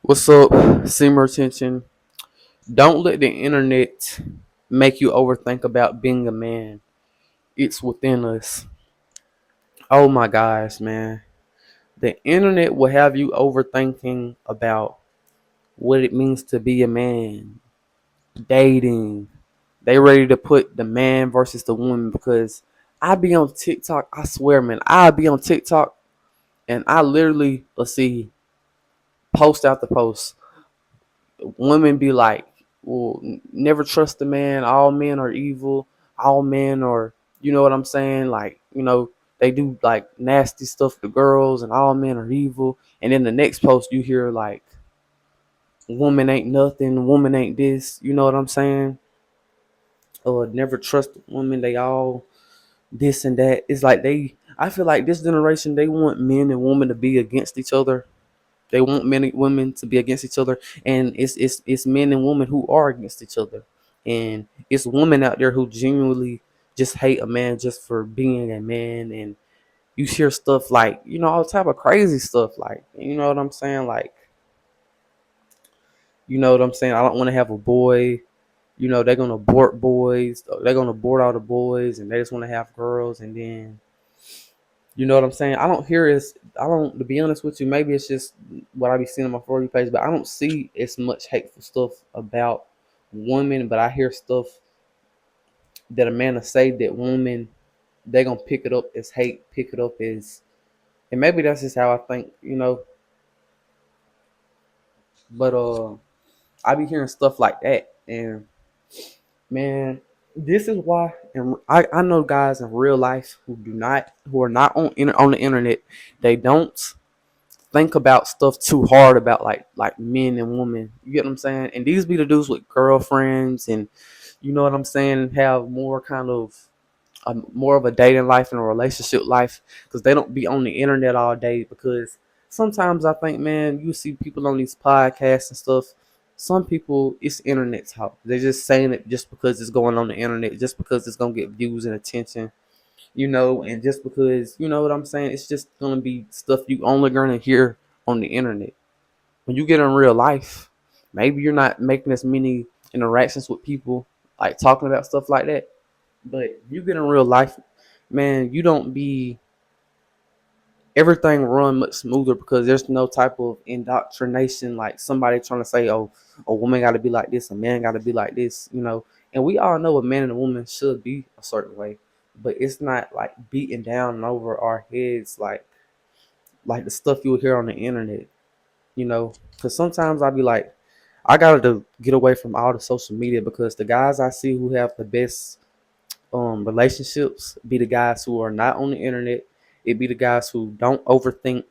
What's up, Semen Retention? Don't let the internet make you overthink about being a man. It's within us. Oh my gosh, man. The internet will have you overthinking about what it means to be a man, dating. They ready to put the man versus the woman because I be on TikTok. I swear, man, I be on TikTok and I literally, let's see, post after post. Women be like, well, never trust a man. All men are evil. All men are, you know what I'm saying? Like, they do like nasty stuff to girls and all men are evil. And then the next post you hear like, woman ain't nothing, woman ain't this, you know what I'm saying? Or never trust a woman, they all this and that. It's like I feel like this generation, they want men and women to be against each other. They want men and women to be against each other, and it's men and women who are against each other, and it's women out there who genuinely just hate a man just for being a man. And you hear stuff like all type of crazy stuff, like you know what I'm saying, like I don't want to have a boy. They're gonna abort boys. They're gonna abort all the boys, and they just want to have girls, and then you know what I'm saying? I don't hear is I don't to be honest with you, maybe it's just what I be seeing on my For You page, but I don't see as much hateful stuff about women, but I hear stuff that a man will say that women they gonna pick it up as hate, pick it up as and maybe that's just how I think. But I be hearing stuff like that, and man, this is why and I know guys in real life who are not on the internet, they don't think about stuff too hard about like men and women. You get what I'm saying? And these be the dudes with girlfriends and you know what I'm saying, have more kind of more of a dating life and a relationship life because they don't be on the internet all day. Because sometimes I think, man, you see people on these podcasts and stuff. Some people, it's internet talk. They're just saying it just because it's going on the internet, just because it's gonna get views and attention, and just because you know what I'm saying, it's just gonna be stuff you only gonna hear on the internet. When you get in real life, maybe you're not making as many interactions with people, like talking about stuff like that. But you get in real life, man, you don't be everything run much smoother because there's no type of indoctrination like somebody trying to say, oh, a woman got to be like this, a man got to be like this. And we all know a man and a woman should be a certain way, but it's not like beating down over our heads like the stuff you would hear on the internet. Because sometimes I'll be like, I gotta get away from all the social media because the guys I see who have the best relationships be the guys who are not on the internet. It be the guys who don't overthink.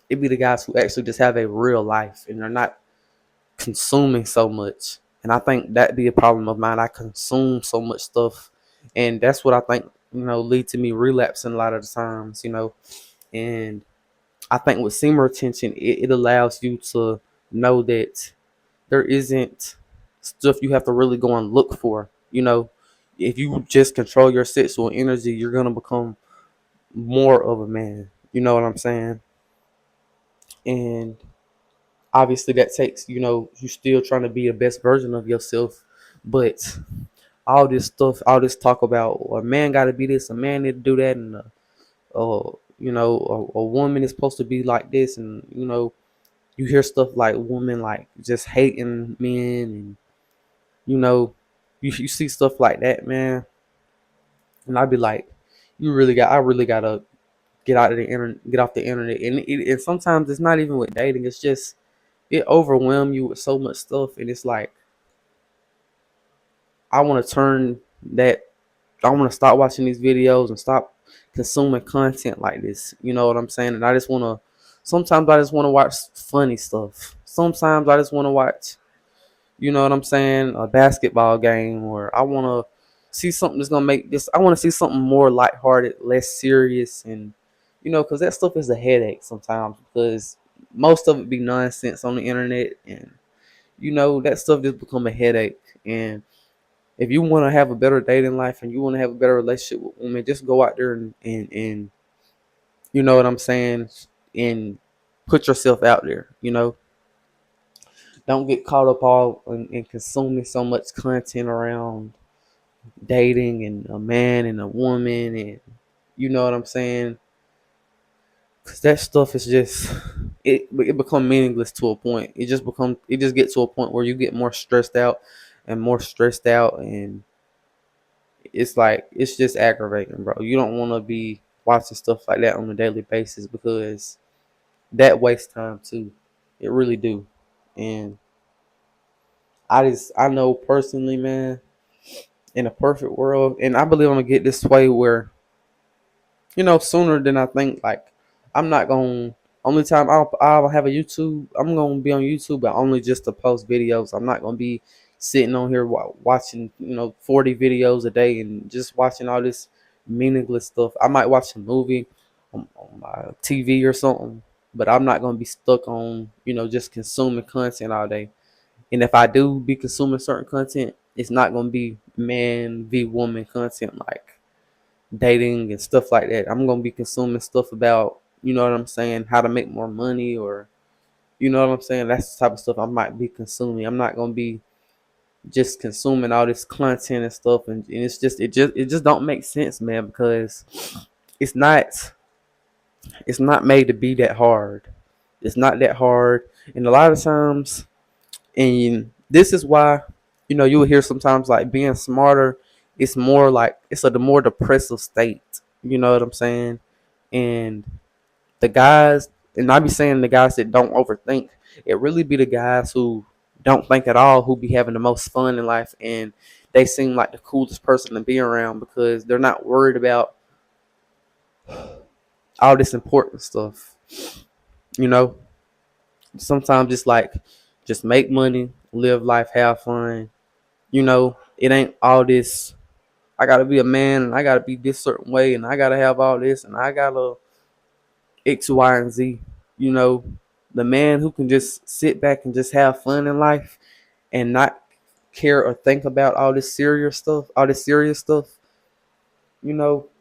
It be the guys who actually just have a real life and they're not consuming so much. And I think that be a problem of mine. I consume so much stuff, and that's what I think lead to me relapsing a lot of the times. And I think with semen retention, it allows you to know that there isn't stuff you have to really go and look for. If you just control your sexual energy, you're gonna become more of a man. You know what I'm saying? And obviously that takes, you still trying to be the best version of yourself. But all this stuff, all this talk about a man got to be this, a man need to do that, and a woman is supposed to be like this, and you hear stuff like women like just hating men, and you know, you see stuff like that, man. And I'd be like, I really gotta get out of the internet, get off the internet. And sometimes it's not even with dating. It's just it overwhelms you with so much stuff, and it's like I want to turn that. I want to stop watching these videos and stop consuming content like this. You know what I'm saying? And I just want to. Sometimes I just want to watch funny stuff. Sometimes I just want to watch, you know what I'm saying, a basketball game, or I want to see something that's gonna make this. I want to see something more lighthearted, less serious, and because that stuff is a headache sometimes because most of it be nonsense on the internet, and that stuff just become a headache. And if you want to have a better dating life and you want to have a better relationship with women, just go out there and you know what I'm saying, and put yourself out there. Don't get caught up all in consuming so much content around dating and a man and a woman, and you know what I'm saying? Cause that stuff is just it become meaningless to a point. It just gets to a point where you get more stressed out and more stressed out, and it's like it's just aggravating, bro. You don't want to be watching stuff like that on a daily basis because that wastes time too. It really do. And I know personally, man, in a perfect world, and I believe I'm gonna get this way where sooner than I think. Like, I'm not gonna. Only time I'll have a YouTube, I'm gonna be on YouTube, but only just to post videos. I'm not gonna be sitting on here watching 40 videos a day and just watching all this meaningless stuff. I might watch a movie on my TV or something, but I'm not gonna be stuck on just consuming content all day. And if I do be consuming certain content, it's not gonna be man v woman content like dating and stuff like that. I'm gonna be consuming stuff about, you know what I'm saying, how to make more money, or you know what I'm saying. That's the type of stuff I might be consuming. I'm not gonna be just consuming all this content and stuff, and it just don't make sense, man, because it's not it's not made to be that hard. It's not that hard, and a lot of times, and this is why you will hear sometimes like being smarter. It's more like it's a more depressive state. You know what I'm saying? And the guys, and I be saying the guys that don't overthink, it really be the guys who don't think at all who be having the most fun in life, and they seem like the coolest person to be around because they're not worried about all this important stuff. You know, sometimes it's like just make money, live life, have fun. It ain't all this. I gotta be a man, and I gotta be this certain way, and I gotta have all this, and I gotta X, Y, and Z. You know, the man who can just sit back and just have fun in life and not care or think about all this serious stuff.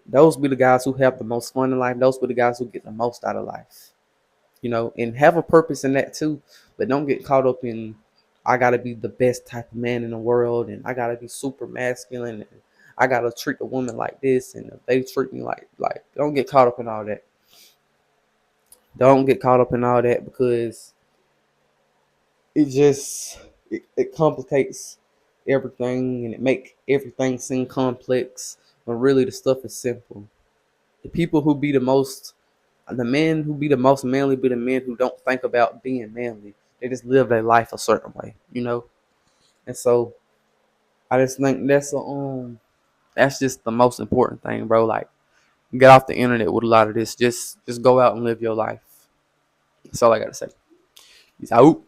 Those be the guys who have the most fun in life. Those be the guys who get the most out of life. And have a purpose in that too. But don't get caught up in I gotta be the best type of man in the world, and I gotta be super masculine, and I gotta treat a woman like this, and if they treat me like don't get caught up in all that. Don't get caught up in all that because it just it complicates everything, and it make everything seem complex when really the stuff is simple. The men who be the most manly be the men who don't think about being manly. They just live their life a certain way. And so I just think that's just the most important thing, bro. Like, get off the internet with a lot of this. Just go out and live your life. That's all I gotta say. Peace out.